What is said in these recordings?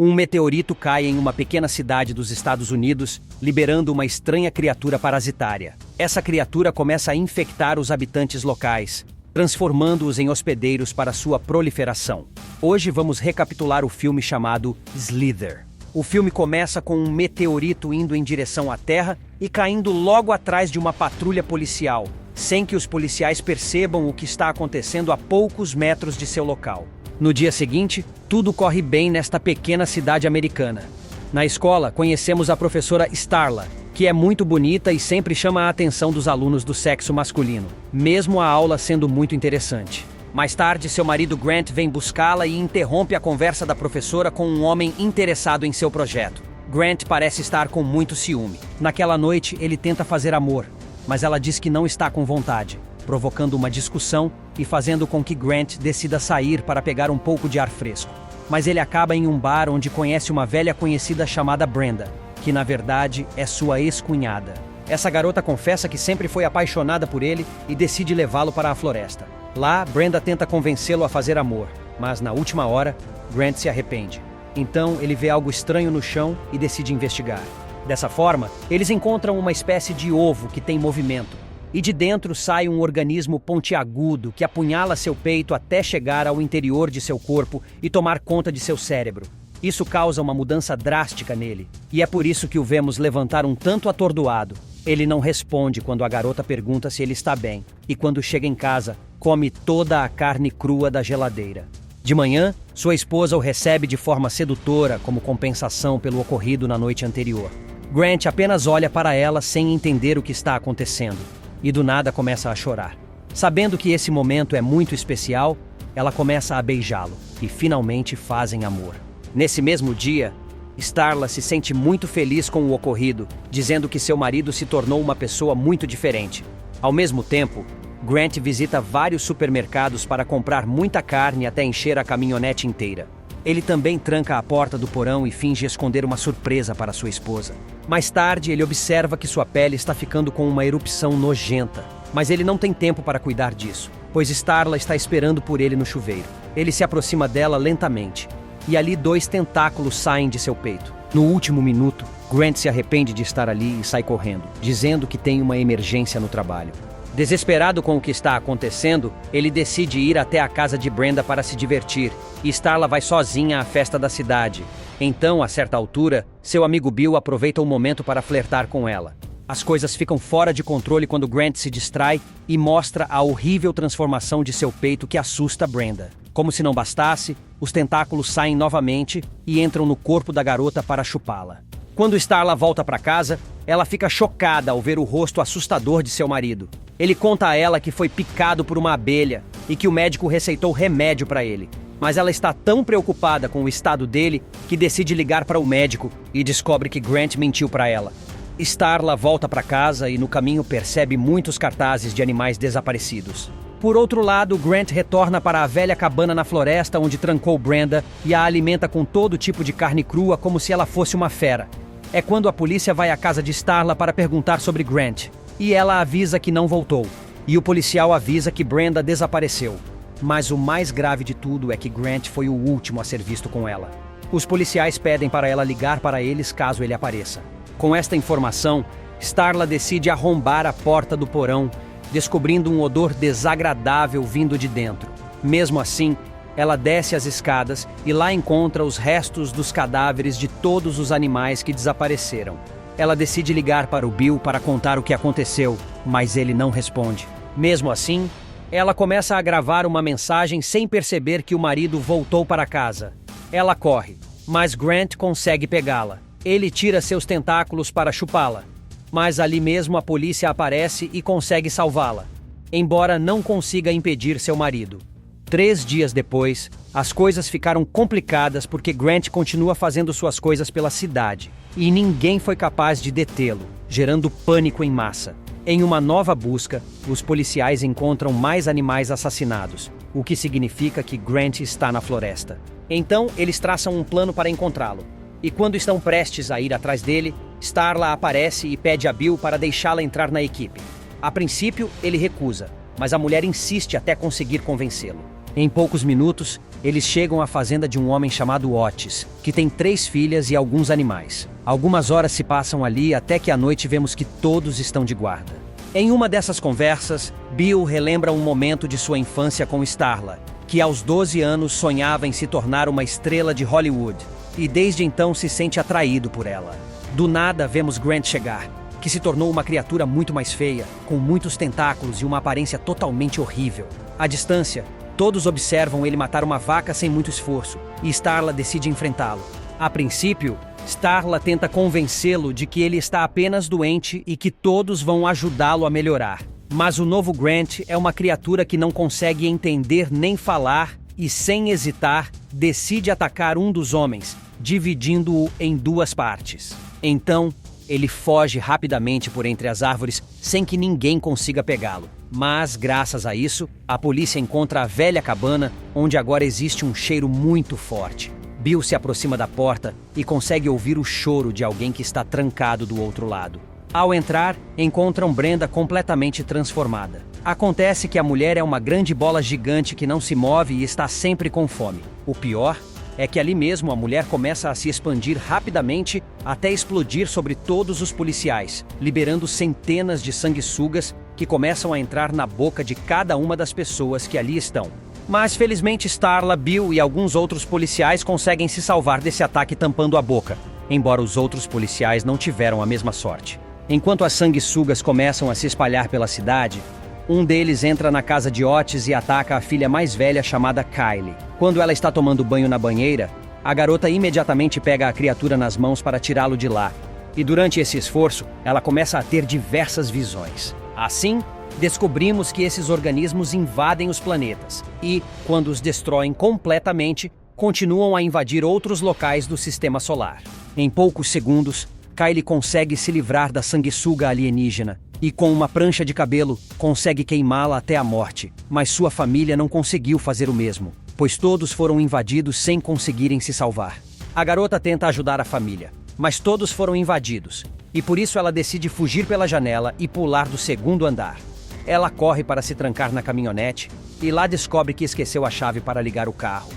Um meteorito cai em uma pequena cidade dos Estados Unidos, liberando uma estranha criatura parasitária. Essa criatura começa a infectar os habitantes locais, transformando-os em hospedeiros para sua proliferação. Hoje vamos recapitular o filme chamado Slither. O filme começa com um meteorito indo em direção à Terra e caindo logo atrás de uma patrulha policial, sem que os policiais percebam o que está acontecendo a poucos metros de seu local. No dia seguinte, tudo corre bem nesta pequena cidade americana. Na escola, conhecemos a professora Starla, que é muito bonita e sempre chama a atenção dos alunos do sexo masculino, mesmo a aula sendo muito interessante. Mais tarde, seu marido Grant vem buscá-la e interrompe a conversa da professora com um homem interessado em seu projeto. Grant parece estar com muito ciúme. Naquela noite, ele tenta fazer amor, mas ela diz que não está com vontade, provocando uma discussão e fazendo com que Grant decida sair para pegar um pouco de ar fresco. Mas ele acaba em um bar onde conhece uma velha conhecida chamada Brenda, que na verdade é sua ex-cunhada. Essa garota confessa que sempre foi apaixonada por ele e decide levá-lo para a floresta. Lá, Brenda tenta convencê-lo a fazer amor, mas na última hora, Grant se arrepende. Então, ele vê algo estranho no chão e decide investigar. Dessa forma, eles encontram uma espécie de ovo que tem movimento, e de dentro sai um organismo pontiagudo que apunhala seu peito até chegar ao interior de seu corpo e tomar conta de seu cérebro. Isso causa uma mudança drástica nele, e é por isso que o vemos levantar um tanto atordoado. Ele não responde quando a garota pergunta se ele está bem, e quando chega em casa, come toda a carne crua da geladeira. De manhã, sua esposa o recebe de forma sedutora como compensação pelo ocorrido na noite anterior. Grant apenas olha para ela sem entender o que está acontecendo, e do nada começa a chorar. Sabendo que esse momento é muito especial, ela começa a beijá-lo, e finalmente fazem amor. Nesse mesmo dia, Starla se sente muito feliz com o ocorrido, dizendo que seu marido se tornou uma pessoa muito diferente. Ao mesmo tempo, Grant visita vários supermercados para comprar muita carne até encher a caminhonete inteira. Ele também tranca a porta do porão e finge esconder uma surpresa para sua esposa. Mais tarde, ele observa que sua pele está ficando com uma erupção nojenta, mas ele não tem tempo para cuidar disso, pois Starla está esperando por ele no chuveiro. Ele se aproxima dela lentamente, e ali 2 tentáculos saem de seu peito. No último minuto, Grant se arrepende de estar ali e sai correndo, dizendo que tem uma emergência no trabalho. Desesperado com o que está acontecendo, ele decide ir até a casa de Brenda para se divertir, e Starla vai sozinha à festa da cidade. Então, a certa altura, seu amigo Bill aproveita o momento para flertar com ela. As coisas ficam fora de controle quando Grant se distrai e mostra a horrível transformação de seu peito que assusta Brenda. Como se não bastasse, os tentáculos saem novamente e entram no corpo da garota para chupá-la. Quando Starla volta para casa, ela fica chocada ao ver o rosto assustador de seu marido. Ele conta a ela que foi picado por uma abelha e que o médico receitou remédio para ele. Mas ela está tão preocupada com o estado dele que decide ligar para o médico e descobre que Grant mentiu para ela. Starla volta para casa e no caminho percebe muitos cartazes de animais desaparecidos. Por outro lado, Grant retorna para a velha cabana na floresta onde trancou Brenda e a alimenta com todo tipo de carne crua como se ela fosse uma fera. É quando a polícia vai à casa de Starla para perguntar sobre Grant, e ela avisa que não voltou, e o policial avisa que Brenda desapareceu. Mas o mais grave de tudo é que Grant foi o último a ser visto com ela. Os policiais pedem para ela ligar para eles caso ele apareça. Com esta informação, Starla decide arrombar a porta do porão, descobrindo um odor desagradável vindo de dentro. Mesmo assim, ela desce as escadas e lá encontra os restos dos cadáveres de todos os animais que desapareceram. Ela decide ligar para o Bill para contar o que aconteceu, mas ele não responde. Mesmo assim, ela começa a gravar uma mensagem sem perceber que o marido voltou para casa. Ela corre, mas Grant consegue pegá-la. Ele tira seus tentáculos para chupá-la, mas ali mesmo a polícia aparece e consegue salvá-la, embora não consiga impedir seu marido. 3 dias depois, as coisas ficaram complicadas porque Grant continua fazendo suas coisas pela cidade, e ninguém foi capaz de detê-lo, gerando pânico em massa. Em uma nova busca, os policiais encontram mais animais assassinados, o que significa que Grant está na floresta. Então, eles traçam um plano para encontrá-lo. E quando estão prestes a ir atrás dele, Starla aparece e pede a Bill para deixá-la entrar na equipe. A princípio, ele recusa, mas a mulher insiste até conseguir convencê-lo. Em poucos minutos, eles chegam à fazenda de um homem chamado Otis, que tem 3 filhas e alguns animais. Algumas horas se passam ali até que à noite vemos que todos estão de guarda. Em uma dessas conversas, Bill relembra um momento de sua infância com Starla, que aos 12 anos sonhava em se tornar uma estrela de Hollywood, e desde então se sente atraído por ela. Do nada vemos Grant chegar, que se tornou uma criatura muito mais feia, com muitos tentáculos e uma aparência totalmente horrível. À distância, todos observam ele matar uma vaca sem muito esforço, e Starla decide enfrentá-lo. A princípio, Starla tenta convencê-lo de que ele está apenas doente e que todos vão ajudá-lo a melhorar. Mas o novo Grant é uma criatura que não consegue entender nem falar e, sem hesitar, decide atacar um dos homens, dividindo-o em 2 partes. Então, ele foge rapidamente por entre as árvores sem que ninguém consiga pegá-lo. Mas, graças a isso, a polícia encontra a velha cabana, onde agora existe um cheiro muito forte. Bill se aproxima da porta e consegue ouvir o choro de alguém que está trancado do outro lado. Ao entrar, encontram Brenda completamente transformada. Acontece que a mulher é uma grande bola gigante que não se move e está sempre com fome. O pior é que ali mesmo a mulher começa a se expandir rapidamente até explodir sobre todos os policiais, liberando centenas de sanguessugas que começam a entrar na boca de cada uma das pessoas que ali estão. Mas felizmente Starla, Bill e alguns outros policiais conseguem se salvar desse ataque tampando a boca, embora os outros policiais não tiveram a mesma sorte. Enquanto as sanguessugas começam a se espalhar pela cidade, um deles entra na casa de Otis e ataca a filha mais velha chamada Kylie. Quando ela está tomando banho na banheira, a garota imediatamente pega a criatura nas mãos para tirá-lo de lá. E durante esse esforço, ela começa a ter diversas visões. Assim, descobrimos que esses organismos invadem os planetas e, quando os destroem completamente, continuam a invadir outros locais do sistema solar. Em poucos segundos, Kylie consegue se livrar da sanguessuga alienígena e, com uma prancha de cabelo, consegue queimá-la até a morte. Mas sua família não conseguiu fazer o mesmo, pois todos foram invadidos sem conseguirem se salvar. A garota tenta ajudar a família, mas todos foram invadidos, e por isso ela decide fugir pela janela e pular do 2º andar. Ela corre para se trancar na caminhonete e lá descobre que esqueceu a chave para ligar o carro.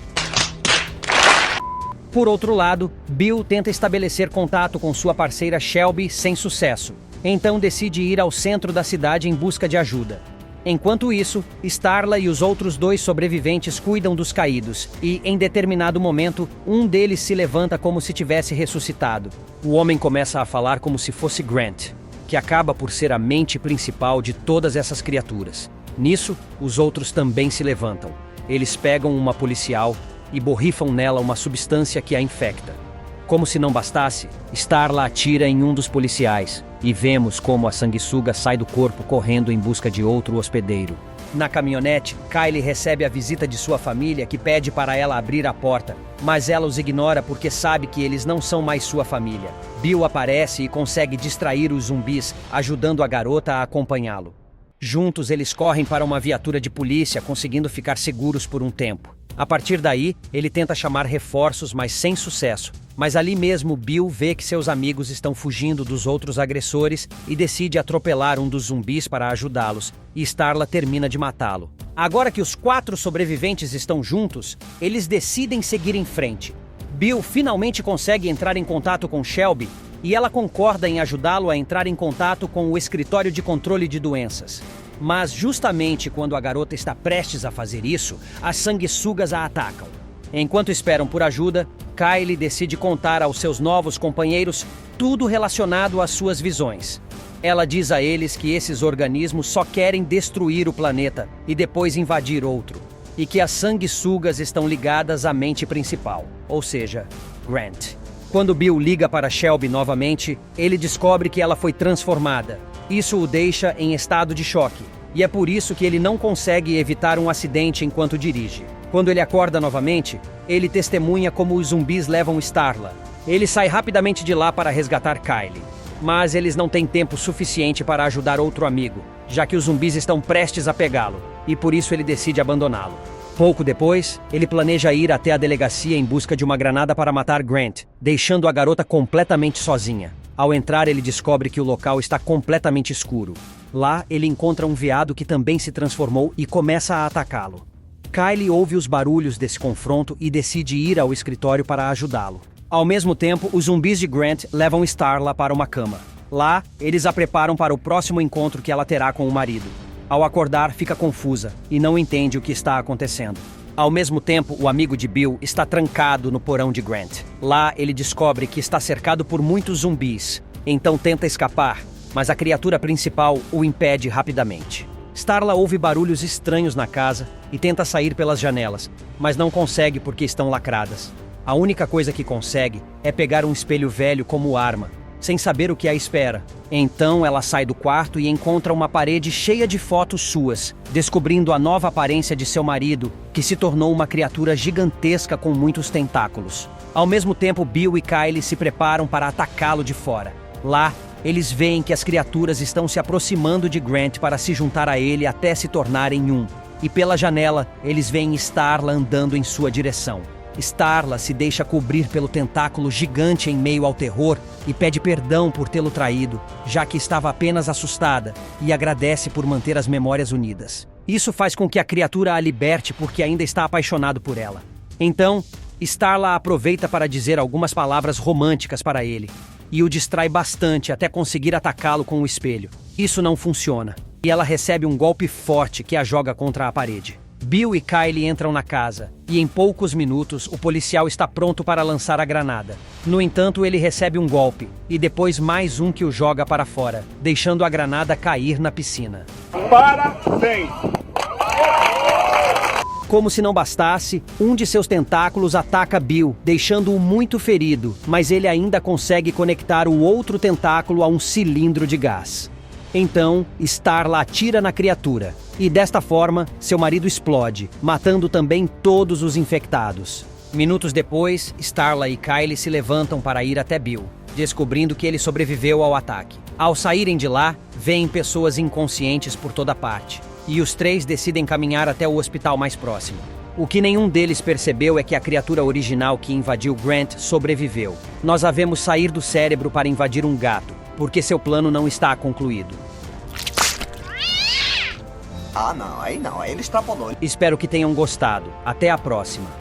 Por outro lado, Bill tenta estabelecer contato com sua parceira Shelby sem sucesso. Então decide ir ao centro da cidade em busca de ajuda. Enquanto isso, Starla e os outros 2 sobreviventes cuidam dos caídos e, em determinado momento, um deles se levanta como se tivesse ressuscitado. O homem começa a falar como se fosse Grant, que acaba por ser a mente principal de todas essas criaturas. Nisso, os outros também se levantam. Eles pegam uma policial e borrifam nela uma substância que a infecta. Como se não bastasse, Starla atira em um dos policiais e vemos como a sanguessuga sai do corpo correndo em busca de outro hospedeiro. Na caminhonete, Kylie recebe a visita de sua família que pede para ela abrir a porta, mas ela os ignora porque sabe que eles não são mais sua família. Bill aparece e consegue distrair os zumbis, ajudando a garota a acompanhá-lo. Juntos eles correm para uma viatura de polícia, conseguindo ficar seguros por um tempo. A partir daí, ele tenta chamar reforços, mas sem sucesso. Mas ali mesmo, Bill vê que seus amigos estão fugindo dos outros agressores e decide atropelar um dos zumbis para ajudá-los, e Starla termina de matá-lo. Agora que os 4 sobreviventes estão juntos, eles decidem seguir em frente. Bill finalmente consegue entrar em contato com Shelby e ela concorda em ajudá-lo a entrar em contato com o Escritório de Controle de Doenças. Mas justamente quando a garota está prestes a fazer isso, as sanguessugas a atacam. Enquanto esperam por ajuda, Kylie decide contar aos seus novos companheiros tudo relacionado às suas visões. Ela diz a eles que esses organismos só querem destruir o planeta e depois invadir outro, e que as sanguessugas estão ligadas à mente principal, ou seja, Grant. Quando Bill liga para Shelby novamente, ele descobre que ela foi transformada. Isso o deixa em estado de choque, e é por isso que ele não consegue evitar um acidente enquanto dirige. Quando ele acorda novamente, ele testemunha como os zumbis levam Starla. Ele sai rapidamente de lá para resgatar Kylie, mas eles não têm tempo suficiente para ajudar outro amigo, já que os zumbis estão prestes a pegá-lo, e por isso ele decide abandoná-lo. Pouco depois, ele planeja ir até a delegacia em busca de uma granada para matar Grant, deixando a garota completamente sozinha. Ao entrar, ele descobre que o local está completamente escuro. Lá, ele encontra um veado que também se transformou e começa a atacá-lo. Kylie ouve os barulhos desse confronto e decide ir ao escritório para ajudá-lo. Ao mesmo tempo, os zumbis de Grant levam Starla para uma cama. Lá, eles a preparam para o próximo encontro que ela terá com o marido. Ao acordar, fica confusa e não entende o que está acontecendo. Ao mesmo tempo, o amigo de Bill está trancado no porão de Grant. Lá, ele descobre que está cercado por muitos zumbis, então tenta escapar, mas a criatura principal o impede rapidamente. Starla ouve barulhos estranhos na casa e tenta sair pelas janelas, mas não consegue porque estão lacradas. A única coisa que consegue é pegar um espelho velho como arma, sem saber o que a espera. Então ela sai do quarto e encontra uma parede cheia de fotos suas, descobrindo a nova aparência de seu marido, que se tornou uma criatura gigantesca com muitos tentáculos. Ao mesmo tempo, Bill e Kylie se preparam para atacá-lo de fora. Lá, eles veem que as criaturas estão se aproximando de Grant para se juntar a ele até se tornarem um. E pela janela, eles veem Starla andando em sua direção. Starla se deixa cobrir pelo tentáculo gigante em meio ao terror e pede perdão por tê-lo traído, já que estava apenas assustada, e agradece por manter as memórias unidas. Isso faz com que a criatura a liberte porque ainda está apaixonado por ela. Então, Starla aproveita para dizer algumas palavras românticas para ele, e o distrai bastante até conseguir atacá-lo com o espelho. Isso não funciona, e ela recebe um golpe forte que a joga contra a parede. Bill e Kylie entram na casa, e em poucos minutos o policial está pronto para lançar a granada. No entanto, ele recebe um golpe, e depois mais um que o joga para fora, deixando a granada cair na piscina. Parabéns! Como se não bastasse, um de seus tentáculos ataca Bill, deixando-o muito ferido, mas ele ainda consegue conectar o outro tentáculo a um cilindro de gás. Então, Starla atira na criatura, e desta forma, seu marido explode, matando também todos os infectados. Minutos depois, Starla e Kylie se levantam para ir até Bill, descobrindo que ele sobreviveu ao ataque. Ao saírem de lá, veem pessoas inconscientes por toda parte, e os três decidem caminhar até o hospital mais próximo. O que nenhum deles percebeu é que a criatura original que invadiu Grant sobreviveu. Nós a vemos sair do cérebro para invadir um gato, porque seu plano não está concluído. Ah, não, aí ele extrapolou. Espero que tenham gostado. Até a próxima.